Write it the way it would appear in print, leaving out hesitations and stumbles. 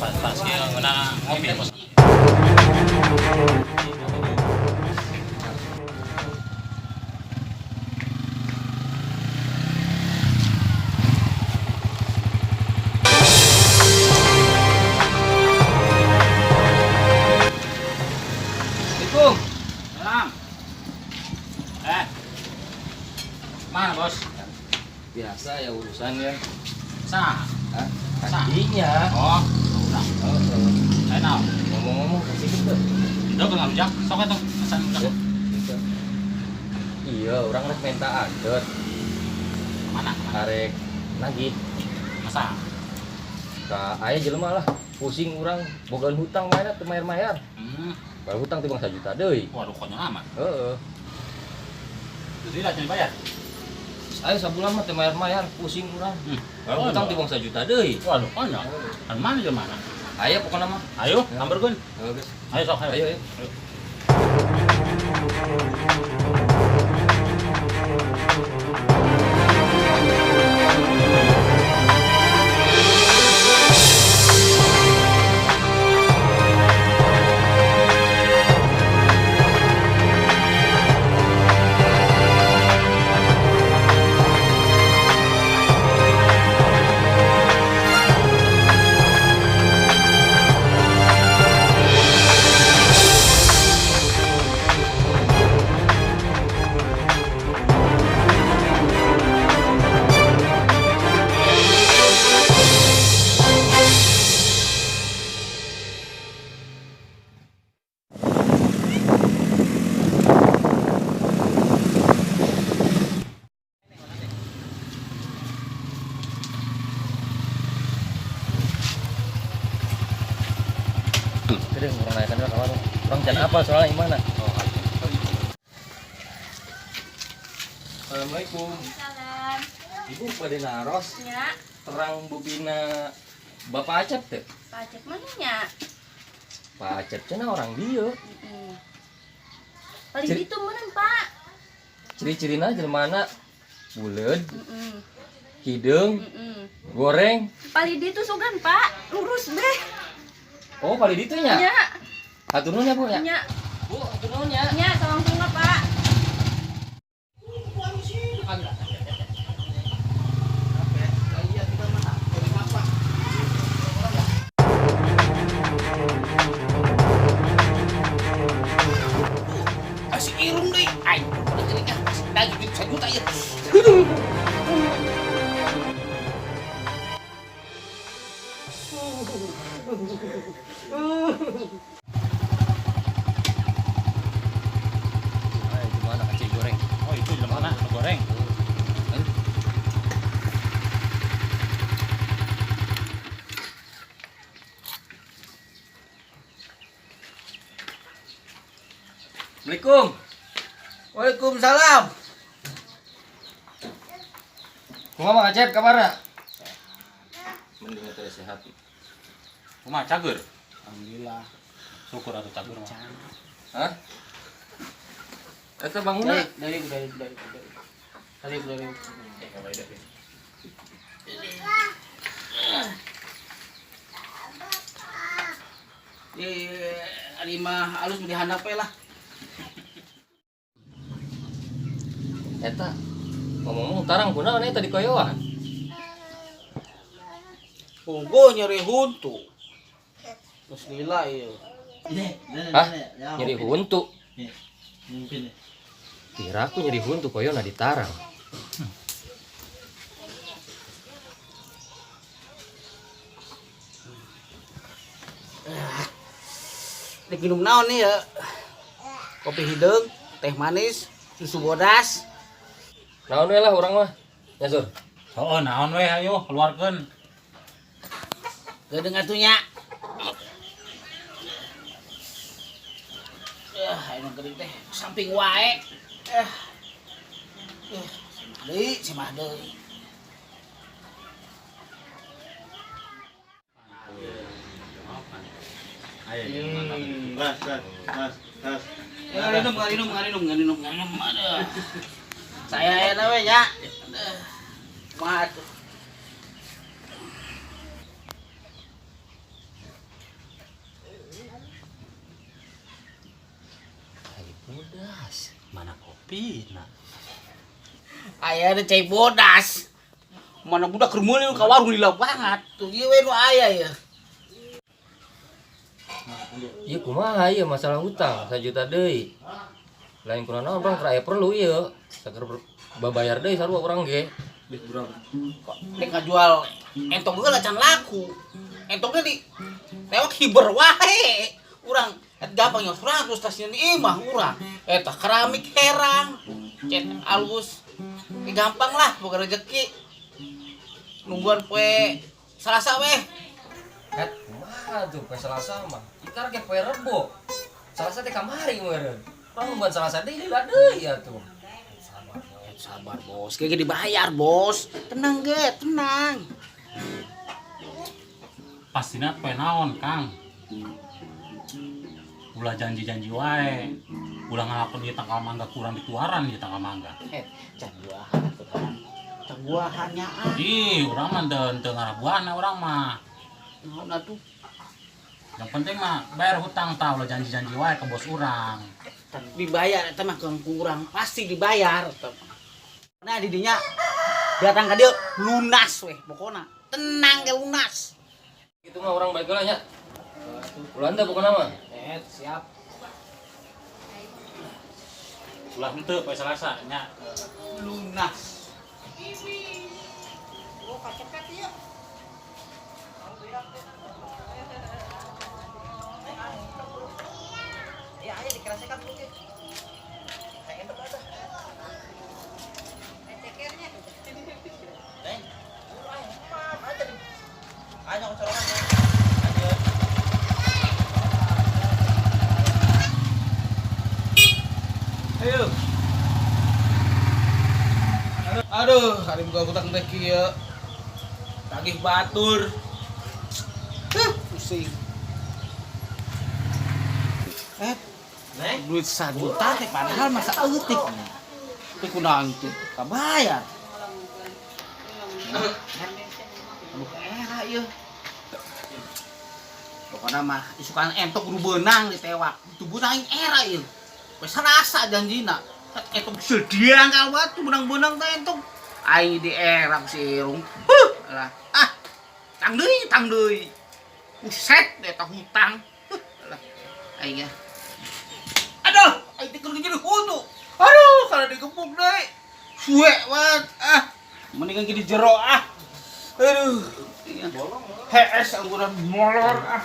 Pas ngena ngopi bos. Assalamualaikum. Salam. Mana bos? Biasa ya urusannya. Sah. Hah? Sah. Kakinya. Oh, udah. Oh, Saya tahu. ngomong-ngomong kasih gitu. Udah kan ngajak. Sok itu pesan udah. Gitu. Iya, orang rek minta adet. Mana? Arek nagih. Masa? Ka aya jelema lah. Pusing urang bogaan hutang mana teu mayar-mayar. Baru hutang teh bang 1 juta deui. Waduh, konyol amat. Heeh. Jadi lah jangan bayar. Ayo sabulan mah teh mayar-mayar, pusing urang. Baru Oh, hutang teh bang 1 juta deui. Waduh, konyol. Kan mana jeung mana? Aya pokona mah. Ayo, Ya. hamburgeun. Heeh, geus. Ayo sok, ayo. Ayo, ayo. Kedeng orang naikkan dulu kawan. Orang jangan apa soalnya gimana? Assalamualaikum. Salam. Ibu pada naros Ya, terang bubina Bapak Acep teh. Pak Acep mananya? Pak Acep cenah orang dia. Paling Ciri- gitu meureun, Pak. Ciri-cirina jelmana buleud, Heeh. hidung, Heeh. goreng. Paling itu sugan, Pak. Lurus deh. Oh, paling ditu nya. Nya, Hatur nuhun ya, Bu ya. nya, Bu, hatur nuhun ya. nya salam bunga, Pak. Kasih irung deh. Ay, udah cerita. Daging itu 1 juta ya. Ay, gimana kacang goreng? Oh, itu di mana? Goreng. Assalamualaikum. Waalaikumsalam. Kumaha Mang Acep kabarna? Mending teh sehat. Kumaha cager? Alhamdulillah. Syukur atuh cager mah. Hah? Eta bangunna. Dari. Ari mah alus di handap we lah. Eta ngomong tarang kunaon eta di koyoan? Punggo nyeri huntu. Terus lila ieu. Hah? Nyeri huntu. Kira aku nyeri huntu koyona di tarang. Dek minum naon nih ya? Kopi hidung, teh manis, susu bodas. Naon we lah urang mah. Nyasur. Oh, naon we ayo keluarkeun. Geudeung atunya. Ayo geudeung teh samping wae. Simah deui. Ngarinum. Aduh. Saya enak we nya. Kumaha atuh? pina. Aya ada cai bodas. Mana budak kermuli ka warung lila banget. Tuh ieu we nu aya ya. Iya kumaha ieu masalah hutang 1 juta deui. Lain kunaon bang raya perlu ieu. Saker babayar deui sarua urang ge. Kok nek ngajual entong geus can laku. Entongnya di lewat hiber wae. Urang gampang yang 100 stasiun imah urang. Eta keramik herang. Cet alus. Gampang lah boga rezeki. Nungguan poe Salasa weh. Kumaha tuh poe Salasa mah. Ikar ge poe Rebo. Salasa teh kamari meureun. Urang buat Salasa deui lila deui atuh. Sabar bos, kayak dibayar bos. Tenang ge, tenang. Pastinya poe naon, Kang? Ulah janji-janji wae. Ulah ngalakuin di tanggal mangga kurang dituaran di tanggal mangga. Can buahan atuh kan. Can buahannya ah. Ih, urang mah teu ngarah buahna urang mah. Naon atuh? Yang penting mah bayar hutang tah ulah janji-janji wae ke bos urang. Can dibayar eta mah kurang pasti dibayar. Nah di dinya datang ka dieu lunas weh pokona. Tenang ge lunas. Itu mah orang baik lah nya. Ulah teh pokona mah. Siap. Ulah henteu poe Salasa nya. Lunas. Ya aja dikerasakan dulu ge. Kayak entok ada. Cekernya. Teng. Ayo kecolongan. Ayo. Aduh, hari buka hutang teh kieu. Tagih batur. Pusing. Duit 1 juta teh padahal masa eutik. Teh kunaon tuh? Kabayar. Aduh, era ieu. Pokona mah isukan entok kudu beunang ditewak. Itu beunang era ieu. Wes Salasa janjina. Entok sediang kal batu benang-benang teh entok. Aing di era si Irung. Alah. Ah. Tang deui. Buset eta hutang. Alah. Aing ya. Aduh, aing teh kudu jadi hutu. Aduh, kalau digepuk deui. Suwe banget. Ah. Mendingan jadi jero ah. Aduh. Hees angguran molor ah.